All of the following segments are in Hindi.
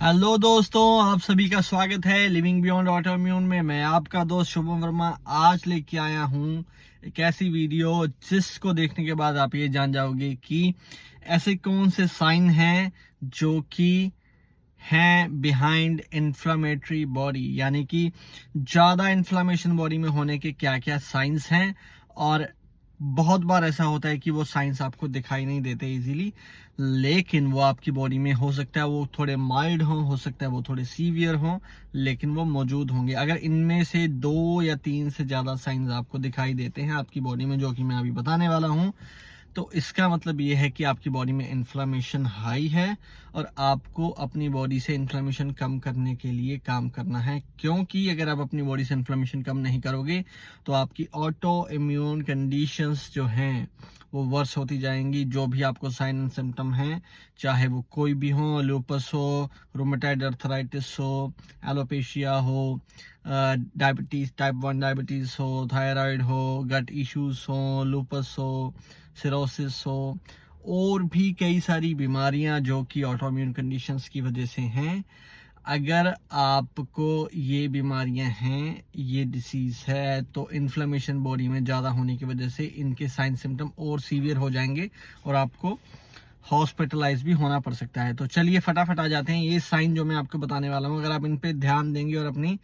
हेलो दोस्तों, आप सभी का स्वागत है लिविंग बियॉन्ड ऑटोइम्यून में। मैं आपका दोस्त शुभम वर्मा आज लेके आया हूँ एक ऐसी वीडियो जिसको देखने के बाद आप ये जान जाओगे कि ऐसे कौन से साइन हैं जो कि हैं बिहाइंड इन्फ्लामेटरी बॉडी, यानी कि ज़्यादा इन्फ्लामेशन बॉडी में होने के क्या क्या साइंस हैं। और बहुत बार ऐसा होता है कि वो साइंस आपको दिखाई नहीं देते इजीली, लेकिन वो आपकी बॉडी में हो सकता है वो थोड़े माइल्ड हो सकता है वो थोड़े सीवियर हों, लेकिन वो मौजूद होंगे। अगर इनमें से 2 या 3 से ज़्यादा साइंस आपको दिखाई देते हैं आपकी बॉडी में, जो कि मैं अभी बताने वाला हूँ, तो इसका मतलब ये है कि आपकी बॉडी में इन्फ्लामेशन हाई है और आपको अपनी बॉडी से इन्फ्लामेशन कम करने के लिए काम करना है। क्योंकि अगर आप अपनी बॉडी से इन्फ्लामेशन कम नहीं करोगे तो आपकी ऑटो इम्यून कंडीशंस जो हैं वो वर्स होती जाएंगी। जो भी आपको साइन एंड सिम्टम हैं, चाहे वो कोई भी हो, लूपस हो, रूमेटॉइड अर्थराइटिस हो, एलोपेशिया हो, डायबिटीज टाइप 1 डायबिटीज हो, थायराइड हो, गट इश्यूज हो, लूपस हो, सिरोसिस हो, और भी कई सारी बीमारियां जो कि ऑटोइम्यून कंडीशंस की वजह से हैं। अगर आपको ये बीमारियां हैं, ये डिसीज है, तो इन्फ्लेमेशन बॉडी में ज़्यादा होने की वजह से इनके साइन सिम्टम और सीवियर हो जाएंगे और आपको हॉस्पिटलाइज भी होना पड़ सकता है। तो चलिए फटाफट आ जाते हैं ये साइन जो मैं आपको बताने वाला हूँ। अगर आप इन पे ध्यान देंगे और अपनी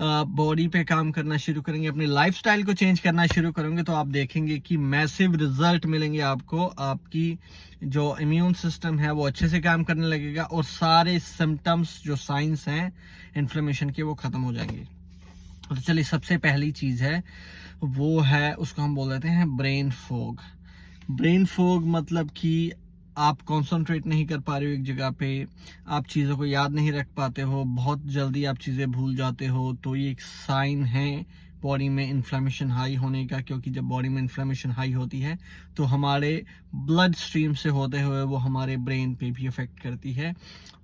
बॉडी पे काम करना शुरू करेंगे, अपने लाइफस्टाइल को चेंज करना शुरू करेंगे, तो आप देखेंगे कि मैसिव रिजल्ट मिलेंगे आपको। आपकी जो इम्यून सिस्टम है वो अच्छे से काम करने लगेगा और सारे सिम्टम्स जो साइंस हैं इन्फ्लेमेशन के वो खत्म हो जाएंगे। तो चलिए, सबसे पहली चीज है वो है, उसको हम बोल देते हैं ब्रेन फॉग। ब्रेन फॉग मतलब कि आप कंसंट्रेट नहीं कर पा रहे हो एक जगह पे, आप चीज़ों को याद नहीं रख पाते हो, बहुत जल्दी आप चीज़ें भूल जाते हो, तो ये एक साइन है बॉडी में इन्फ्लेमेशन हाई होने का। क्योंकि जब बॉडी में इन्फ्लेमेशन हाई होती है तो हमारे ब्लड स्ट्रीम से होते हुए वो हमारे ब्रेन पे भी अफेक्ट करती है।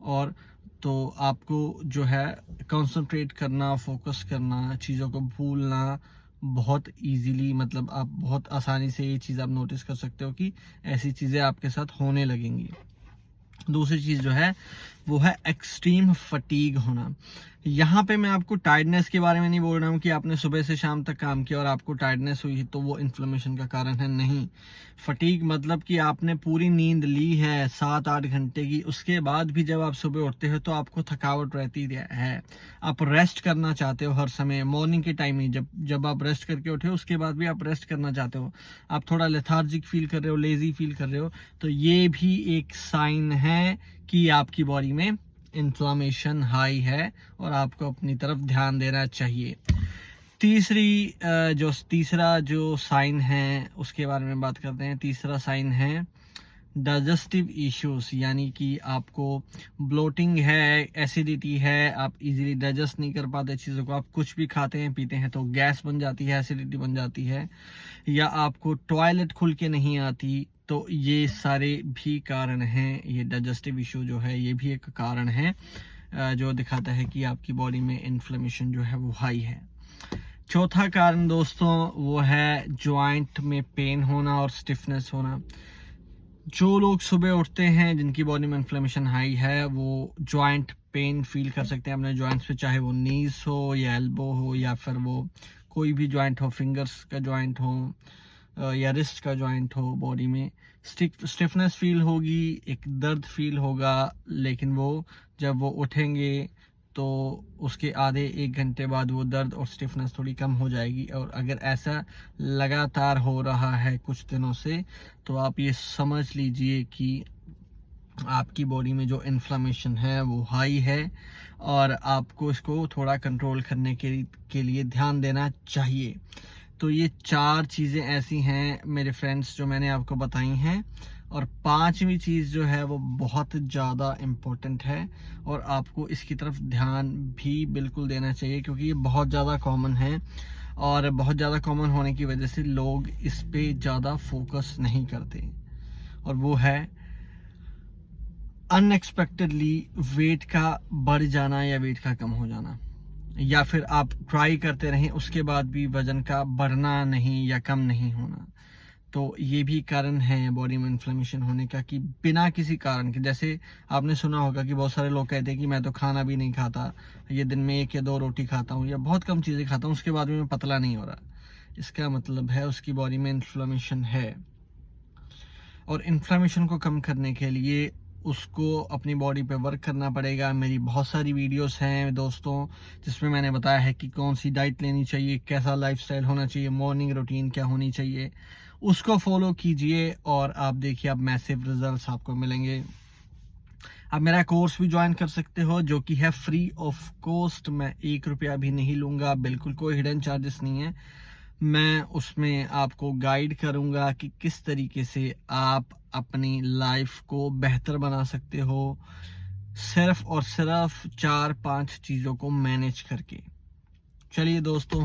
और तो आपको जो है कंसंट्रेट करना, फोकस करना, चीज़ों को भूलना बहुत इजीली, मतलब आप बहुत आसानी से ये चीज़ आप नोटिस कर सकते हो कि ऐसी चीज़ें आपके साथ होने लगेंगी। दूसरी चीज़ जो है वो है एक्सट्रीम फटीग होना। यहाँ पे मैं आपको टायर्डनेस के बारे में नहीं बोल रहा हूँ कि आपने सुबह से शाम तक काम किया और आपको टायर्डनेस हुई तो वो इन्फ्लेमेशन का कारण है, नहीं। फटीग मतलब कि आपने पूरी नींद ली है 7-8 घंटे की, उसके बाद भी जब आप सुबह उठते हो तो आपको थकावट रहती है, आप रेस्ट करना चाहते हो हर समय। मॉर्निंग के टाइम ही जब आप रेस्ट करके उठे हो उसके बाद भी आप रेस्ट करना चाहते हो, आप थोड़ा लेथार्जिक फील कर रहे हो, लेजी फील कर रहे हो, तो ये भी एक साइन है कि आपकी बॉडी में इन्फ्लामेशन हाई है और आपको अपनी तरफ ध्यान देना चाहिए। तीसरा जो साइन है उसके बारे में बात करते हैं। तीसरा साइन है डाइजेस्टिव इश्यूज, यानी कि आपको ब्लोटिंग है, एसिडिटी है, आप इजीली डाइजेस्ट नहीं कर पाते चीज़ों को, आप कुछ भी खाते हैं पीते हैं तो गैस बन जाती है, एसिडिटी बन जाती है, या आपको टॉयलेट खुल के नहीं आती। तो ये सारे भी कारण हैं। ये डाइजेस्टिव इशू जो है ये भी एक कारण है जो दिखाता है कि आपकी बॉडी में इन्फ्लेमेशन जो है वो हाई है। चौथा कारण दोस्तों वो है जॉइंट में पेन होना और स्टिफनेस होना। जो लोग सुबह उठते हैं जिनकी बॉडी में इन्फ्लेमेशन हाई है वो जॉइंट पेन फील कर सकते हैं अपने जॉइंट्स पे, चाहे वो नीज हो या एल्बो हो या फिर वो कोई भी जॉइंट हो, फिंगर्स का जॉइंट हो या रिस्ट का जॉइंट हो। बॉडी में स्टिफनेस फील होगी, एक दर्द फील होगा, लेकिन वो जब वो उठेंगे तो उसके आधे 1 घंटे बाद वो दर्द और स्टिफनेस थोड़ी कम हो जाएगी। और अगर ऐसा लगातार हो रहा है कुछ दिनों से तो आप ये समझ लीजिए कि आपकी बॉडी में जो इन्फ्लेमेशन है वो हाई है और आपको इसको थोड़ा कंट्रोल करने के लिए ध्यान देना चाहिए। तो ये 4 चीज़ें ऐसी हैं मेरे फ्रेंड्स जो मैंने आपको बताई हैं। और 5वीं चीज़ जो है वो बहुत ज़्यादा इम्पोर्टेंट है और आपको इसकी तरफ ध्यान भी बिल्कुल देना चाहिए, क्योंकि ये बहुत ज़्यादा कॉमन है और बहुत ज़्यादा कॉमन होने की वजह से लोग इस पे ज़्यादा फोकस नहीं करते। और वो है अनएक्सपेक्टेडली वेट का बढ़ जाना या वेट का कम हो जाना, या फिर आप ट्राई करते रहें उसके बाद भी वजन का बढ़ना नहीं या कम नहीं होना। तो ये भी कारण है बॉडी में इन्फ्लेमेशन होने का, कि बिना किसी कारण के। जैसे आपने सुना होगा कि बहुत सारे लोग कहते हैं कि मैं तो खाना भी नहीं खाता, ये दिन में 1 या 2 रोटी खाता हूँ या बहुत कम चीज़ें खाता हूँ, उसके बाद भी मैं पतला नहीं हो रहा। इसका मतलब है उसकी बॉडी में इन्फ्लेमेशन है। और इन्फ्लेमेशन को कम करने के लिए उसको अपनी बॉडी पे वर्क करना पड़ेगा। मेरी बहुत सारी वीडियोस हैं दोस्तों, जिसमें मैंने बताया है कि कौन सी डाइट लेनी चाहिए, कैसा लाइफस्टाइल होना चाहिए, मॉर्निंग रूटीन क्या होनी चाहिए, उसको फॉलो कीजिए और आप देखिए आप मैसिव रिजल्ट्स आपको मिलेंगे। आप मेरा कोर्स भी ज्वाइन कर सकते हो, जो कि है फ्री ऑफ कॉस्ट। मैं 1 रुपया भी नहीं लूँगा, बिल्कुल कोई हिडन चार्जेस नहीं है। मैं उसमें आपको गाइड करूँगा कि किस तरीके से आप अपनी लाइफ को बेहतर बना सकते हो, सिर्फ और सिर्फ 4-5 चीज़ों को मैनेज करके। चलिए दोस्तों,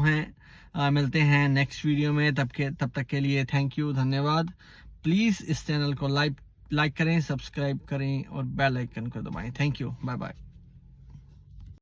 मिलते हैं नेक्स्ट वीडियो में। तब तक के लिए थैंक यू, धन्यवाद। प्लीज़ इस चैनल को लाइक करें, सब्सक्राइब करें और बेल आइकन को दबाएं। Thank you, bye bye.